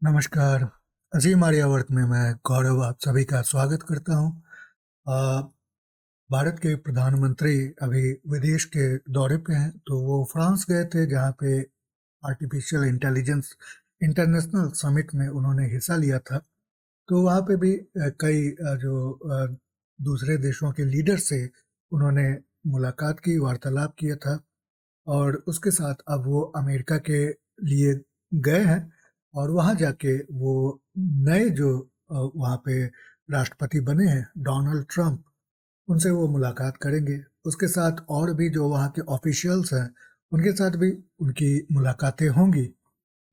नमस्कार। अज़ीम आर्यावर्त में मैं गौरव आप सभी का स्वागत करता हूँ। अ, भारत के प्रधानमंत्री अभी विदेश के दौरे पे हैं, तो वो फ्रांस गए थे जहाँ पे आर्टिफिशियल इंटेलिजेंस इंटरनेशनल समिट में उन्होंने हिस्सा लिया था। तो वहाँ पे भी कई दूसरे देशों के लीडर से उन्होंने मुलाकात की, वार्तालाप किया था। और उसके साथ अब वो अमेरिका के लिए गए हैं और वहाँ जाके वो नए वहाँ पे राष्ट्रपति बने हैं डोनाल्ड ट्रंप, उनसे वो मुलाकात करेंगे। उसके साथ और भी जो वहाँ के ऑफिशियल्स हैं, उनके साथ भी उनकी मुलाकातें होंगी।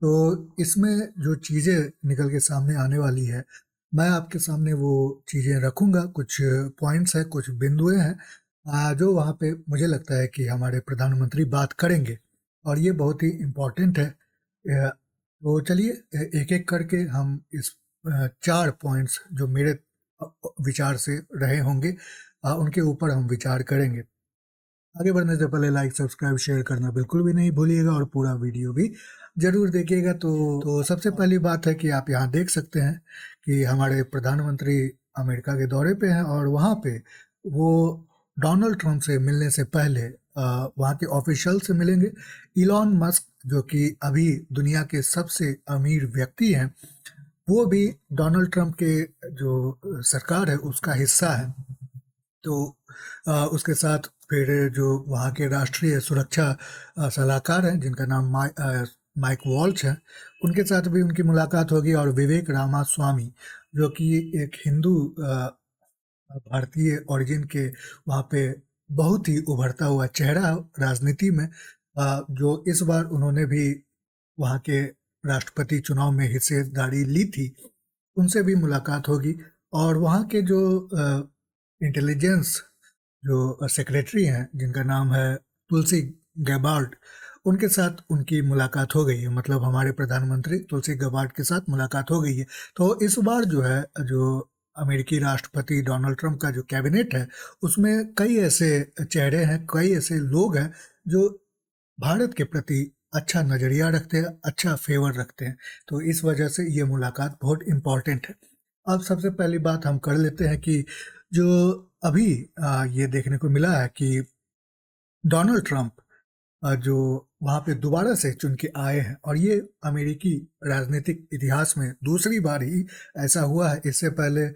तो इसमें जो चीज़ें निकल के सामने आने वाली है, मैं आपके सामने वो चीज़ें रखूँगा। कुछ पॉइंट्स हैं, कुछ बिंदुएँ हैं जो वहाँ पे मुझे लगता है कि हमारे प्रधानमंत्री बात करेंगे और ये बहुत ही इम्पोर्टेंट है। तो चलिए एक-एक करके हम इस 4 पॉइंट्स जो मेरे विचार से रहे होंगे उनके ऊपर हम विचार करेंगे। आगे बढ़ने से पहले लाइक, सब्सक्राइब, शेयर करना बिल्कुल भी नहीं भूलिएगा और पूरा वीडियो भी ज़रूर देखिएगा। तो सबसे पहली बात है कि आप यहाँ देख सकते हैं कि हमारे प्रधानमंत्री अमेरिका के दौरे पे हैं और वहाँ पे वो डोनाल्ड ट्रंप से मिलने से पहले वहाँ के ऑफिशियल से मिलेंगे। इलॉन मस्क जो कि अभी दुनिया के सबसे अमीर व्यक्ति हैं, वो भी डोनाल्ड ट्रंप के जो सरकार है उसका हिस्सा है। तो उसके साथ फिर जो वहाँ के राष्ट्रीय सुरक्षा सलाहकार हैं जिनका नाम माइक वॉल्च है, उनके साथ भी उनकी मुलाकात होगी। और विवेक रामास्वामी जो कि एक हिंदू भारतीय ओरिजिन के वहाँ पे बहुत ही उभरता हुआ चेहरा राजनीति में, जो इस बार उन्होंने भी वहाँ के राष्ट्रपति चुनाव में हिस्सेदारी ली थी, उनसे भी मुलाकात होगी। और वहाँ के जो इंटेलिजेंस जो सेक्रेटरी हैं जिनका नाम है तुलसी गैबार्ड, उनके साथ उनकी मुलाकात हो गई है। मतलब हमारे प्रधानमंत्री तुलसी गैबार्ड के साथ मुलाकात हो गई है। तो इस बार जो है, जो अमेरिकी राष्ट्रपति डोनाल्ड ट्रंप का जो कैबिनेट है, उसमें कई ऐसे चेहरे हैं, कई ऐसे लोग हैं जो भारत के प्रति अच्छा नज़रिया रखते हैं, अच्छा फ़ेवर रखते हैं। तो इस वजह से ये मुलाकात बहुत इम्पोर्टेंट है। अब सबसे पहली बात हम कर लेते हैं कि जो अभी ये देखने को मिला है कि डोनाल्ड ट्रंप जो वहाँ पे दोबारा से चुन के आए हैं और ये अमेरिकी राजनीतिक इतिहास में दूसरी बार ही ऐसा हुआ है। इससे पहले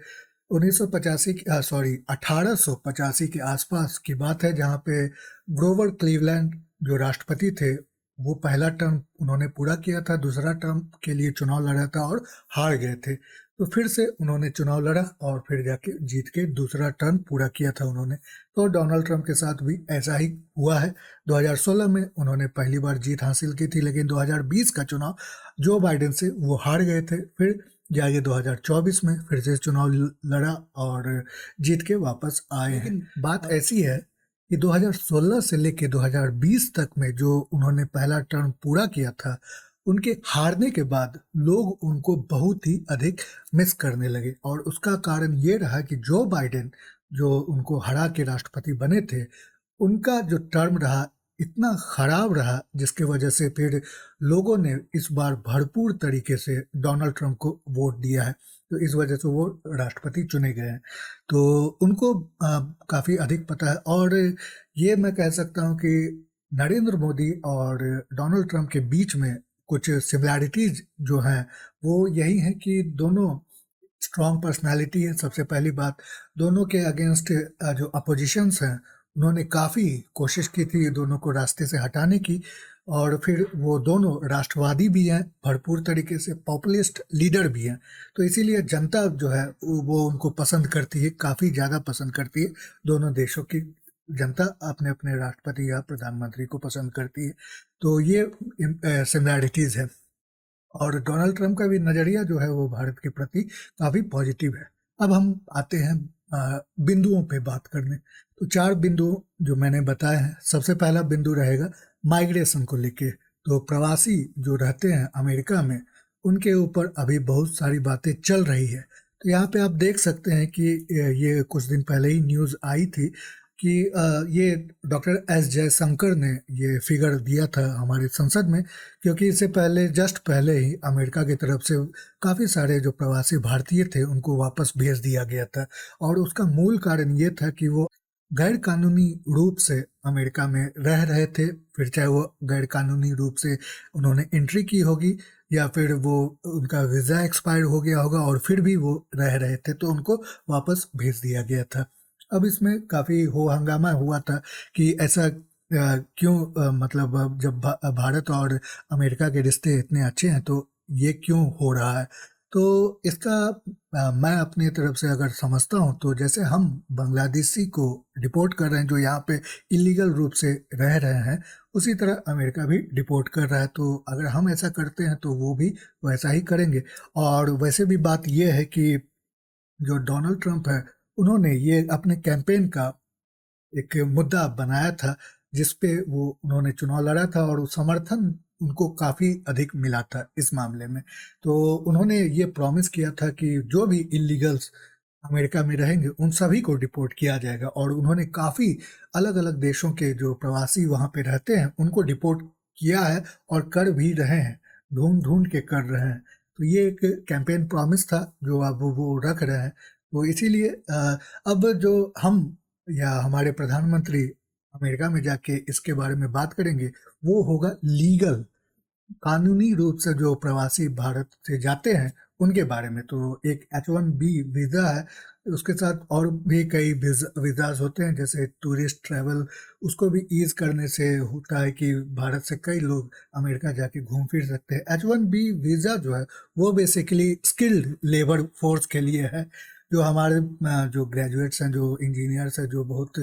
1985 सॉरी 1885 के आसपास की बात है, जहाँ पे ग्रोवर क्लीवलैंड जो राष्ट्रपति थे, वो पहला टर्म उन्होंने पूरा किया था, दूसरा टर्म के लिए चुनाव लड़ा था और हार गए थे। तो फिर से उन्होंने चुनाव लड़ा और फिर जाके जीत के दूसरा टर्म पूरा किया था उन्होंने। तो डोनाल्ड ट्रंप के साथ भी ऐसा ही हुआ है। 2016 में उन्होंने पहली बार जीत हासिल की थी, लेकिन 2020 का चुनाव जो बाइडेन से वो हार गए थे। फिर जाके 2024 में फिर से चुनाव लड़ा और जीत के वापस आए हैं। लेकिन बात ऐसी है कि 2016 से लेके 2020 तक में जो उन्होंने पहला टर्म पूरा किया था, उनके हारने के बाद लोग उनको बहुत ही अधिक मिस करने लगे। और उसका कारण ये रहा कि जो बाइडेन जो उनको हरा के राष्ट्रपति बने थे, उनका जो टर्म रहा इतना खराब रहा, जिसकी वजह से फिर लोगों ने इस बार भरपूर तरीके से डोनाल्ड ट्रंप को वोट दिया है। तो इस वजह से वो राष्ट्रपति चुने गए हैं। तो उनको काफ़ी अधिक पता है। और ये मैं कह सकता हूँ कि नरेंद्र मोदी और डोनाल्ड ट्रंप के बीच में कुछ सिमिलैरिटीज़ जो हैं, वो यही हैं कि दोनों स्ट्रॉन्ग पर्सनैलिटी है। सबसे पहली बात, दोनों के अगेंस्ट जो अपोजिशंस हैं, उन्होंने काफ़ी कोशिश की थी दोनों को रास्ते से हटाने की। और फिर वो दोनों राष्ट्रवादी भी हैं, भरपूर तरीके से पॉपुलिस्ट लीडर भी हैं। तो इसीलिए जनता जो है वो उनको पसंद करती है, काफ़ी ज़्यादा पसंद करती है। दोनों देशों की जनता अपने अपने राष्ट्रपति या प्रधानमंत्री को पसंद करती है। तो ये सिमिलैरिटीज़ है। और डोनाल्ड ट्रंप का भी नज़रिया जो है वो भारत के प्रति काफ़ी पॉजिटिव है। अब हम आते हैं बिंदुओं पे बात करने। तो 4 बिंदु जो मैंने बताए हैं। सबसे पहला बिंदु रहेगा माइग्रेशन को लेके। तो प्रवासी जो रहते हैं अमेरिका में, उनके ऊपर अभी बहुत सारी बातें चल रही है। तो यहाँ पे आप देख सकते हैं कि ये कुछ दिन पहले ही न्यूज़ आई थी कि ये डॉक्टर एस जयशंकर ने ये फिगर दिया था हमारे संसद में, क्योंकि इससे पहले जस्ट पहले ही अमेरिका की तरफ से काफ़ी सारे जो प्रवासी भारतीय थे उनको वापस भेज दिया गया था। और उसका मूल कारण ये था कि वो गैर कानूनी रूप से अमेरिका में रह रहे थे, फिर चाहे वो गैर कानूनी रूप से उन्होंने एंट्री की होगी या फिर वो उनका वीज़ा एक्सपायर हो गया होगा और फिर भी वो रह रहे थे, तो उनको वापस भेज दिया गया था। अब इसमें काफ़ी हो हंगामा हुआ था कि ऐसा क्यों, मतलब जब भारत और अमेरिका के रिश्ते इतने अच्छे हैं तो ये क्यों हो रहा है? तो इसका मैं अपनी तरफ से अगर समझता हूँ तो जैसे हम बांग्लादेशी को डिपोर्ट कर रहे हैं जो यहाँ पे इलीगल रूप से रह रहे हैं, उसी तरह अमेरिका भी डिपोर्ट कर रहा है। तो अगर हम ऐसा करते हैं तो वो भी वैसा ही करेंगे। और वैसे भी बात ये है कि जो डोनाल्ड ट्रंप है, उन्होंने ये अपने कैंपेन का एक मुद्दा बनाया था, जिस पे वो उन्होंने चुनाव लड़ा था और समर्थन उनको काफ़ी अधिक मिला था इस मामले में। तो उन्होंने ये प्रॉमिस किया था कि जो भी इल्लीगल्स अमेरिका में रहेंगे, उन सभी को डिपोर्ट किया जाएगा और उन्होंने काफ़ी अलग-अलग देशों के जो प्रवासी वहाँ पे रहते हैं, उनको डिपोर्ट किया है और कर भी रहे हैं, ढूँढ-ढूँढ के कर रहे हैं। तो ये एक कैंपेन प्रॉमिस था जो अब वो रख रहे हैं। तो इसीलिए अब जो हम या हमारे प्रधानमंत्री अमेरिका में जाके इसके बारे में बात करेंगे, वो होगा लीगल, कानूनी रूप से जो प्रवासी भारत से जाते हैं, उनके बारे में। तो एक H-1B वीज़ा है, उसके साथ और भी कई वीज़ाज़ होते हैं, जैसे टूरिस्ट ट्रैवल, उसको भी ईज़ करने से होता है कि भारत से कई लोग अमेरिका जाके घूम फिर सकते हैं। H-1B वीज़ा जो है, वो बेसिकली स्किल्ड लेबर फ़ोर्स के लिए है, जो हमारे जो ग्रेजुएट्स हैं, जो इंजीनियर्स हैं, जो बहुत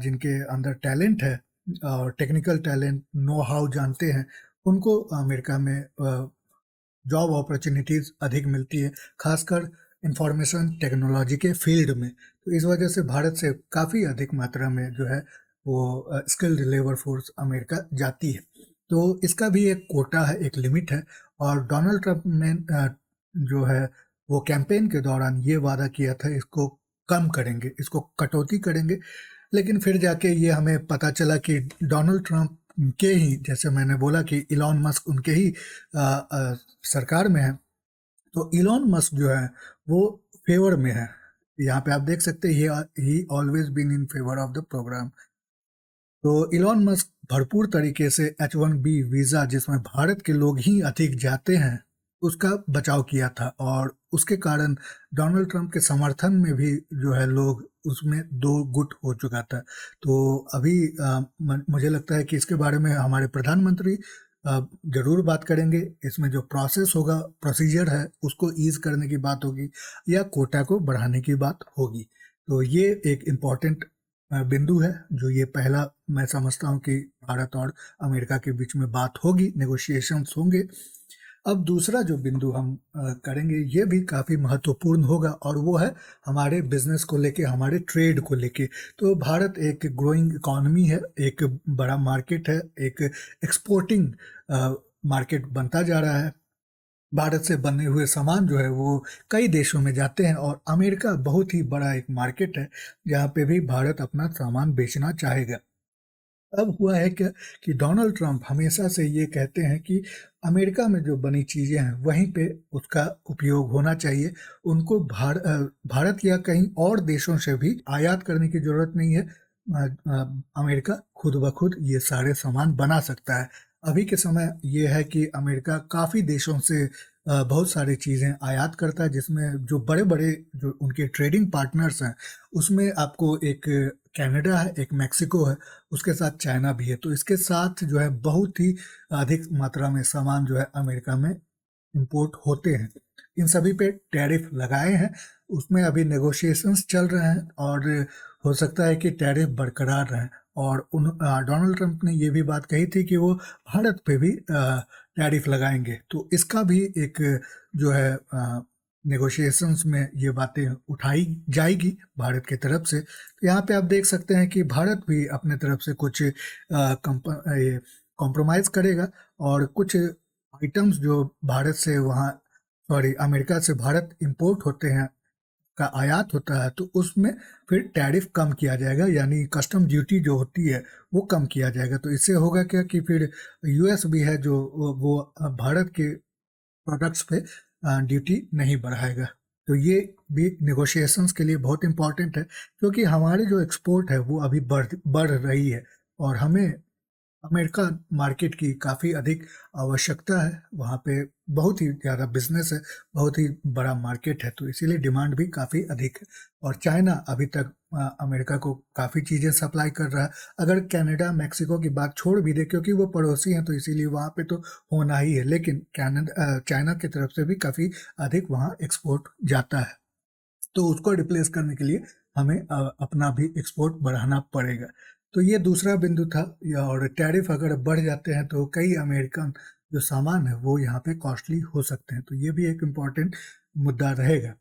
जिनके अंदर टैलेंट है और टेक्निकल टैलेंट, नो हाउ जानते हैं, उनको अमेरिका में जॉब अपॉर्चुनिटीज़ अधिक मिलती है, खासकर इंफॉर्मेशन टेक्नोलॉजी के फील्ड में। तो इस वजह से भारत से काफ़ी अधिक मात्रा में जो है वो स्किल्ड लेबर फोर्स अमेरिका जाती है। तो इसका भी एक कोटा है, एक लिमिट है। और डोनाल्ड ट्रंप ने जो है वो कैंपेन के दौरान ये वादा किया था इसको कम करेंगे, इसको कटौती करेंगे। लेकिन फिर जाके ये हमें पता चला कि डोनाल्ड ट्रंप के ही, जैसे मैंने बोला कि इलॉन मस्क उनके ही सरकार में है, तो इलॉन मस्क जो है वो फेवर में है। यहाँ पे आप देख सकते हैं he always been in favour of the programme. तो इलॉन मस्क भरपूर तरीके से H-1B वीज़ा, जिसमें भारत के लोग ही अधिक जाते हैं, उसका बचाव किया था और उसके कारण डोनाल्ड ट्रंप के समर्थन में भी जो है लोग उसमें दो गुट हो चुका था। तो अभी मुझे लगता है कि इसके बारे में हमारे प्रधानमंत्री ज़रूर बात करेंगे। इसमें जो प्रोसेस होगा, प्रोसीजर है, उसको ईज़ करने की बात होगी या कोटा को बढ़ाने की बात होगी। तो ये एक इम्पॉर्टेंट बिंदु है, जो ये पहला मैं समझता हूँ कि भारत और अमेरिका के बीच में बात होगी, नेगोशिएशंस होंगे। अब दूसरा जो बिंदु हम करेंगे, ये भी काफ़ी महत्वपूर्ण होगा और वो है हमारे बिजनेस को लेके, हमारे ट्रेड को लेके। तो भारत एक ग्रोइंग इकॉनमी है, एक बड़ा मार्केट है, एक एक्सपोर्टिंग मार्केट बनता जा रहा है। भारत से बने हुए सामान जो है वो कई देशों में जाते हैं और अमेरिका बहुत ही बड़ा एक मार्केट है, जहाँ पे भी भारत अपना सामान बेचना चाहेगा। अब हुआ है क्या कि डोनाल्ड ट्रंप हमेशा से ये कहते हैं कि अमेरिका में जो बनी चीज़ें हैं वहीं पे उसका उपयोग होना चाहिए। उनको भारत या कहीं और देशों से भी आयात करने की ज़रूरत नहीं है। अमेरिका खुद ब खुद ये सारे सामान बना सकता है। अभी के समय ये है कि अमेरिका काफ़ी देशों से बहुत सारी चीज़ें आयात करता है, जिसमें जो बड़े-बड़े जो उनके ट्रेडिंग पार्टनर्स हैं, उसमें आपको एक कनाडा है, एक मेक्सिको है, उसके साथ चाइना भी है। तो इसके साथ जो है बहुत ही अधिक मात्रा में सामान जो है अमेरिका में इंपोर्ट होते हैं। इन सभी पे टैरिफ लगाए हैं, उसमें अभी नेगोशिएशंस चल रहे हैं और हो सकता है कि टैरिफ बरकरार रहें। और डोनाल्ड ट्रंप ने ये भी बात कही थी कि वो भारत पे भी टैरिफ लगाएंगे। तो इसका भी एक जो है नेगोशिएशंस में ये बातें उठाई जाएगी भारत की तरफ से। तो यहाँ पे आप देख सकते हैं कि भारत भी अपने तरफ से कुछ कॉम्प्रोमाइज़ करेगा और कुछ आइटम्स जो भारत से वहाँ, सॉरी, अमेरिका से भारत इंपोर्ट होते हैं, का आयात होता है तो उसमें फिर टैरिफ कम किया जाएगा, यानी कस्टम ड्यूटी जो होती है वो कम किया जाएगा। तो इससे होगा क्या कि फिर यूएस भी है जो वो भारत के प्रोडक्ट्स पे ड्यूटी नहीं बढ़ाएगा। तो ये भी नेगोशिएशंस के लिए बहुत इम्पोर्टेंट है, क्योंकि हमारी जो एक्सपोर्ट है वो अभी बढ़ रही है और हमें अमेरिका मार्केट की काफ़ी अधिक आवश्यकता है। वहाँ पे बहुत ही ज़्यादा बिजनेस है, बहुत ही बड़ा मार्केट है, तो इसीलिए डिमांड भी काफ़ी अधिक है। और चाइना अभी तक अमेरिका को काफ़ी चीज़ें सप्लाई कर रहा है। अगर कनाडा मेक्सिको की बात छोड़ भी दे, क्योंकि वो पड़ोसी हैं तो इसीलिए वहाँ पे तो होना ही है, लेकिन चाइना की तरफ से भी काफ़ी अधिक वहाँ एक्सपोर्ट जाता है। तो उसको रिप्लेस करने के लिए हमें अपना भी एक्सपोर्ट बढ़ाना पड़ेगा। तो ये दूसरा बिंदु था। और टैरिफ अगर बढ़ जाते हैं तो कई अमेरिकन जो सामान है वो यहाँ पे कॉस्टली हो सकते हैं, तो ये भी एक इम्पॉर्टेंट मुद्दा रहेगा।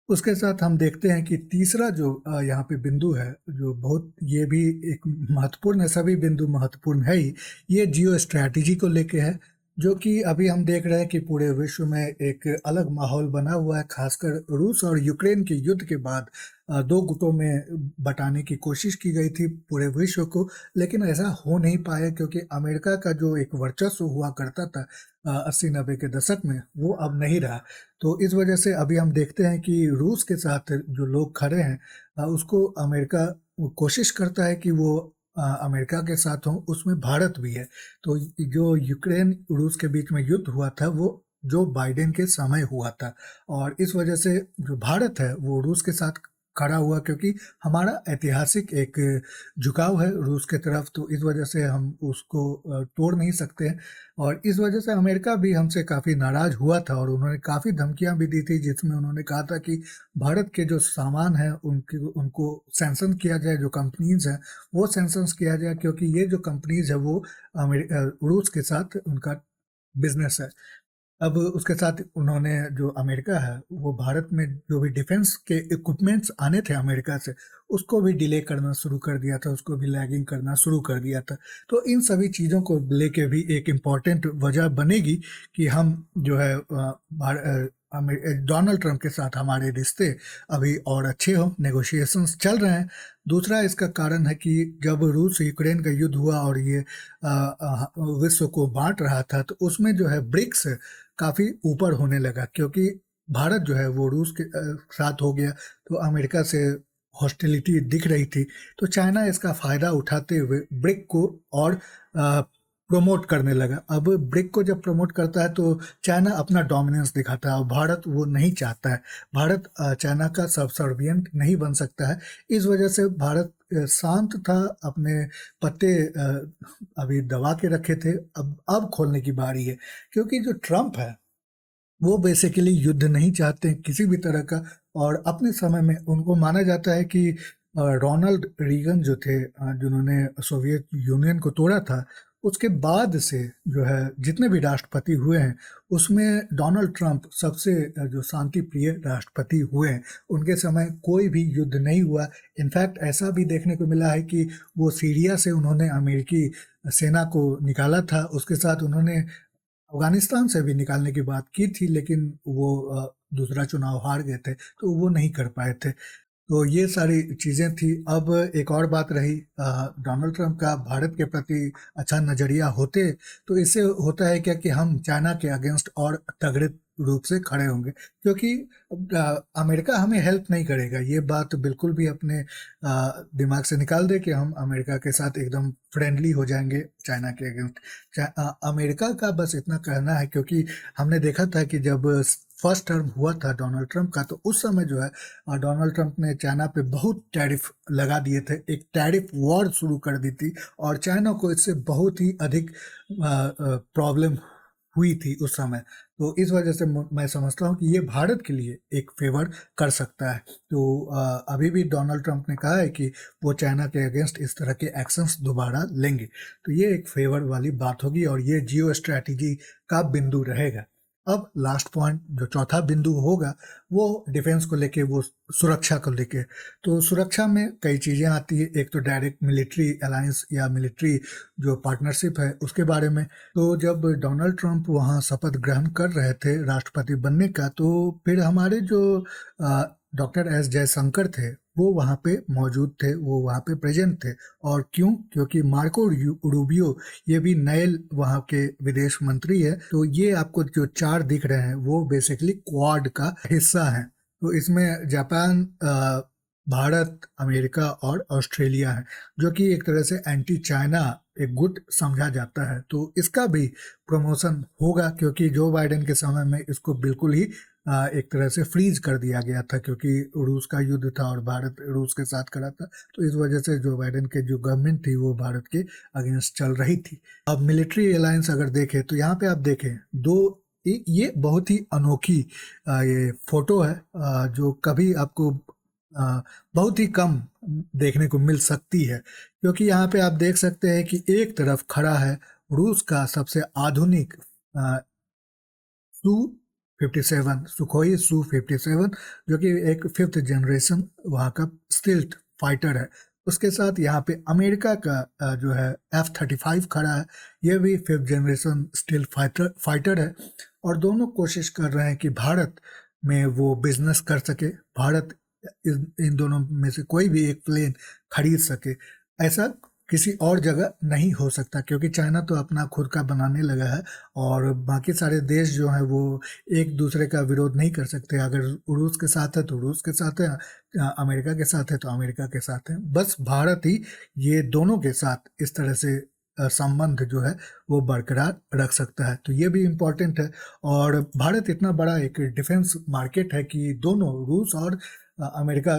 उसके साथ हम देखते हैं कि तीसरा जो यहाँ पे बिंदु है, जो बहुत ये भी एक महत्वपूर्ण है, सभी बिंदु महत्वपूर्ण है ही, ये जियो स्ट्रैटेजी को लेके है, जो कि अभी हम देख रहे हैं कि पूरे विश्व में एक अलग माहौल बना हुआ है। खासकर रूस और यूक्रेन के युद्ध के बाद दो गुटों में बंटाने की कोशिश की गई थी पूरे विश्व को, लेकिन ऐसा हो नहीं पाया, क्योंकि अमेरिका का जो एक वर्चस्व हुआ करता था 80-90 के दशक में, वो अब नहीं रहा। तो इस वजह से अभी हम देखते हैं कि रूस के साथ जो लोग खड़े हैं, उसको अमेरिका कोशिश करता है कि वो अमेरिका के साथ हो, उसमें भारत भी है। तो जो यूक्रेन रूस के बीच में युद्ध हुआ था वो जो बाइडेन के समय हुआ था, और इस वजह से जो भारत है वो रूस के साथ खड़ा हुआ, क्योंकि हमारा ऐतिहासिक एक झुकाव है रूस के तरफ, तो इस वजह से हम उसको तोड़ नहीं सकते हैं। और इस वजह से अमेरिका भी हमसे काफ़ी नाराज़ हुआ था और उन्होंने काफ़ी धमकियां भी दी थी, जिसमें उन्होंने कहा था कि भारत के जो सामान है उनको सैंक्शन किया जाए, जो कंपनीज हैं वो सैंक्शंस किया जाए, क्योंकि ये जो कंपनीज है वो रूस के साथ उनका बिजनेस है। अब उसके साथ उन्होंने, जो अमेरिका है वो भारत में जो भी डिफेंस के इक्विपमेंट्स आने थे अमेरिका से, उसको भी डिले करना शुरू कर दिया था, उसको भी लैगिंग करना शुरू कर दिया था। तो इन सभी चीज़ों को लेके भी एक इम्पॉर्टेंट वजह बनेगी कि हम जो है डोनाल्ड ट्रंप के साथ हमारे रिश्ते अभी और अच्छे हों, नेगोशिएशंस चल रहे हैं। दूसरा इसका कारण है कि जब रूस यूक्रेन का युद्ध हुआ और ये विश्व को बांट रहा था, तो उसमें जो है ब्रिक्स काफ़ी ऊपर होने लगा, क्योंकि भारत जो है वो रूस के साथ हो गया, तो अमेरिका से हॉस्टिलिटी दिख रही थी। तो चाइना इसका फ़ायदा उठाते हुए ब्रिक को और प्रमोट करने लगा। अब ब्रिक को जब प्रमोट करता है तो चाइना अपना डोमिनेंस दिखाता है, और भारत वो नहीं चाहता है। भारत चाइना का सबसर्विएंट नहीं बन सकता है। इस वजह से भारत शांत था, अपने पत्ते अभी दबा के रखे थे। अब खोलने की बारी है, क्योंकि जो ट्रम्प है वो बेसिकली युद्ध नहीं चाहते किसी भी तरह का। और अपने समय में उनको माना जाता है कि रोनाल्ड रीगन जो थे, जिन्होंने सोवियत यूनियन को तोड़ा था, उसके बाद से जो है जितने भी राष्ट्रपति हुए हैं उसमें डोनाल्ड ट्रंप सबसे जो शांति प्रिय राष्ट्रपति हुए हैं। उनके समय कोई भी युद्ध नहीं हुआ। इनफैक्ट ऐसा भी देखने को मिला है कि वो सीरिया से उन्होंने अमेरिकी सेना को निकाला था, उसके साथ उन्होंने अफगानिस्तान से भी निकालने की बात की थी, लेकिन वो दूसरा चुनाव हार गए थे, तो वो नहीं कर पाए थे। तो ये सारी चीज़ें थी। अब एक और बात रही, डोनाल्ड ट्रंप का भारत के प्रति अच्छा नज़रिया होते तो इससे होता है क्या कि हम चाइना के अगेंस्ट और तगड़े रूप से खड़े होंगे, क्योंकि अमेरिका हमें हेल्प नहीं करेगा। ये बात बिल्कुल भी अपने दिमाग से निकाल दे कि हम अमेरिका के साथ एकदम फ्रेंडली हो जाएंगे चाइना के अगेंस्ट। अमेरिका का बस इतना कहना है, क्योंकि हमने देखा था कि जब फर्स्ट टर्म हुआ था डोनाल्ड ट्रंप का, तो उस समय जो है डोनाल्ड ट्रंप ने चाइना पे बहुत टैरिफ लगा दिए थे, एक टैरिफ वॉर शुरू कर दी थी, और चाइना को इससे बहुत ही अधिक प्रॉब्लम हुई थी उस समय। तो इस वजह से मैं समझता हूँ कि ये भारत के लिए एक फेवर कर सकता है। तो अभी भी डोनाल्ड ट्रंप ने कहा है कि वो चाइना के अगेंस्ट इस तरह के एक्शंस दोबारा लेंगे। तो ये एक फेवर वाली बात होगी, और ये जियो स्ट्रैटेजी का बिंदु रहेगा। अब लास्ट पॉइंट जो चौथा बिंदु होगा वो डिफेंस को लेके, वो सुरक्षा को लेके। तो सुरक्षा में कई चीज़ें आती है। एक तो डायरेक्ट मिलिट्री अलायंस या मिलिट्री जो पार्टनरशिप है उसके बारे में। तो जब डोनाल्ड ट्रंप वहाँ शपथ ग्रहण कर रहे थे राष्ट्रपति बनने का, तो फिर हमारे जो डॉक्टर एस जयशंकर थे वो वहाँ पे मौजूद थे, वो वहाँ पे प्रेजेंट थे। और क्यों? क्योंकि मार्को रूबियो ये भी नए वहाँ के विदेश मंत्री है। तो ये आपको जो चार दिख रहे हैं वो बेसिकली क्वाड का हिस्सा है। तो इसमें जापान, भारत, अमेरिका और ऑस्ट्रेलिया है, जो कि एक तरह से एंटी चाइना एक गुट समझा जाता है। तो इसका भी प्रमोशन होगा, क्योंकि जो बाइडेन के समय में इसको बिल्कुल ही एक तरह से फ्रीज कर दिया गया था, क्योंकि रूस का युद्ध था और भारत रूस के साथ खड़ा था। तो इस वजह से जो बाइडेन के जो गवर्नमेंट थी वो भारत के अगेंस्ट चल रही थी। अब मिलिट्री अलायंस अगर देखें तो यहाँ पे आप देखें दो, ये बहुत ही अनोखी ये फोटो है, जो कभी आपको बहुत ही कम देखने को मिल सकती है। क्योंकि यहाँ पे आप देख सकते हैं कि एक तरफ खड़ा है रूस का सबसे आधुनिक सू 57, सुखोई सू 57, जो कि एक फिफ्थ जनरेशन वहाँ का स्टिल्ट फाइटर है। उसके साथ यहाँ पे अमेरिका का जो है F-35 खड़ा है, ये भी फिफ्थ जनरेशन स्टिल्ट फाइटर है। और दोनों कोशिश कर रहे हैं कि भारत में वो बिजनेस कर सके, भारत इन दोनों में से कोई भी एक प्लेन खरीद सके। ऐसा किसी और जगह नहीं हो सकता, क्योंकि चाइना तो अपना खुद का बनाने लगा है और बाकी सारे देश जो हैं वो एक दूसरे का विरोध नहीं कर सकते। अगर रूस के साथ है तो रूस के साथ है, अमेरिका के साथ है तो अमेरिका के साथ है। बस भारत ही ये दोनों के साथ इस तरह से संबंध जो है वो बरकरार रख सकता है। तो ये भी इम्पोर्टेंट है। और भारत इतना बड़ा एक डिफेंस मार्केट है कि दोनों रूस और अमेरिका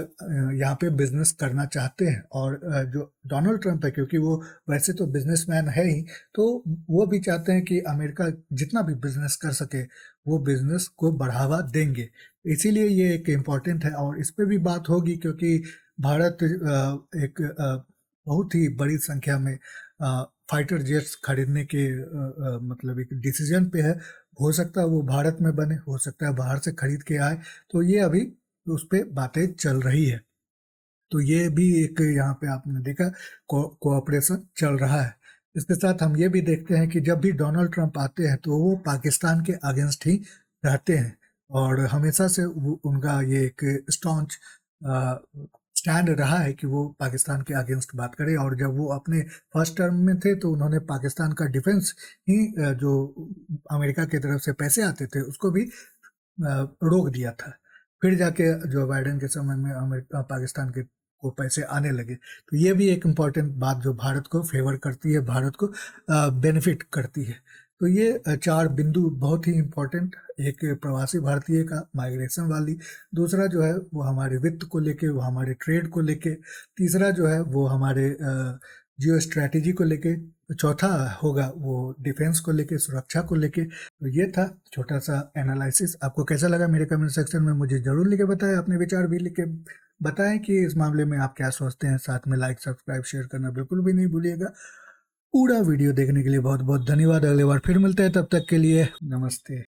यहाँ पे बिजनेस करना चाहते हैं। और जो डोनाल्ड ट्रंप है, क्योंकि वो वैसे तो बिजनेसमैन है ही, तो वो भी चाहते हैं कि अमेरिका जितना भी बिजनेस कर सके वो बिजनेस को बढ़ावा देंगे। इसीलिए ये एक इम्पॉर्टेंट है और इस पे भी बात होगी, क्योंकि भारत एक बहुत ही बड़ी संख्या में फाइटर जेट्स खरीदने के मतलब एक डिसीजन पे है। हो सकता है वो भारत में बने, हो सकता है बाहर से खरीद के आए। तो ये अभी उस पे बातें चल रही है। तो ये भी एक यहाँ पे आपने देखा कोऑपरेशन चल रहा है। इसके साथ हम ये भी देखते हैं कि जब भी डोनाल्ड ट्रंप आते हैं तो वो पाकिस्तान के अगेंस्ट ही रहते हैं और हमेशा से उनका ये एक स्टॉन्च स्टैंड रहा है कि वो पाकिस्तान के अगेंस्ट बात करें। और जब वो अपने फर्स्ट टर्म में थे तो उन्होंने पाकिस्तान का डिफेंस ही जो अमेरिका की तरफ से पैसे आते थे उसको भी रोक दिया था। फिर जाके जो बाइडेन के समय में अमेरिका पाकिस्तान के को पैसे आने लगे। तो ये भी एक इम्पॉर्टेंट बात जो भारत को फेवर करती है, भारत को बेनिफिट करती है। तो ये चार बिंदु बहुत ही इम्पोर्टेंट, एक प्रवासी भारतीय का माइग्रेशन वाली, दूसरा जो है वो हमारे वित्त को लेके, वो हमारे ट्रेड को लेके, तीसरा जो है वो हमारे जियो स्ट्रैटेजी को लेके, चौथा होगा वो डिफेंस को लेके, सुरक्षा को लेके। तो ये था छोटा सा एनालिसिस। आपको कैसा लगा मेरे कमेंट सेक्शन में मुझे जरूर लिख के बताएं, अपने विचार भी लिख के बताएं कि इस मामले में आप क्या सोचते हैं। साथ में लाइक, सब्सक्राइब, शेयर करना बिल्कुल भी नहीं भूलिएगा। पूरा वीडियो देखने के लिए बहुत बहुत धन्यवाद। अगली बार फिर मिलते हैं, तब तक के लिए नमस्ते।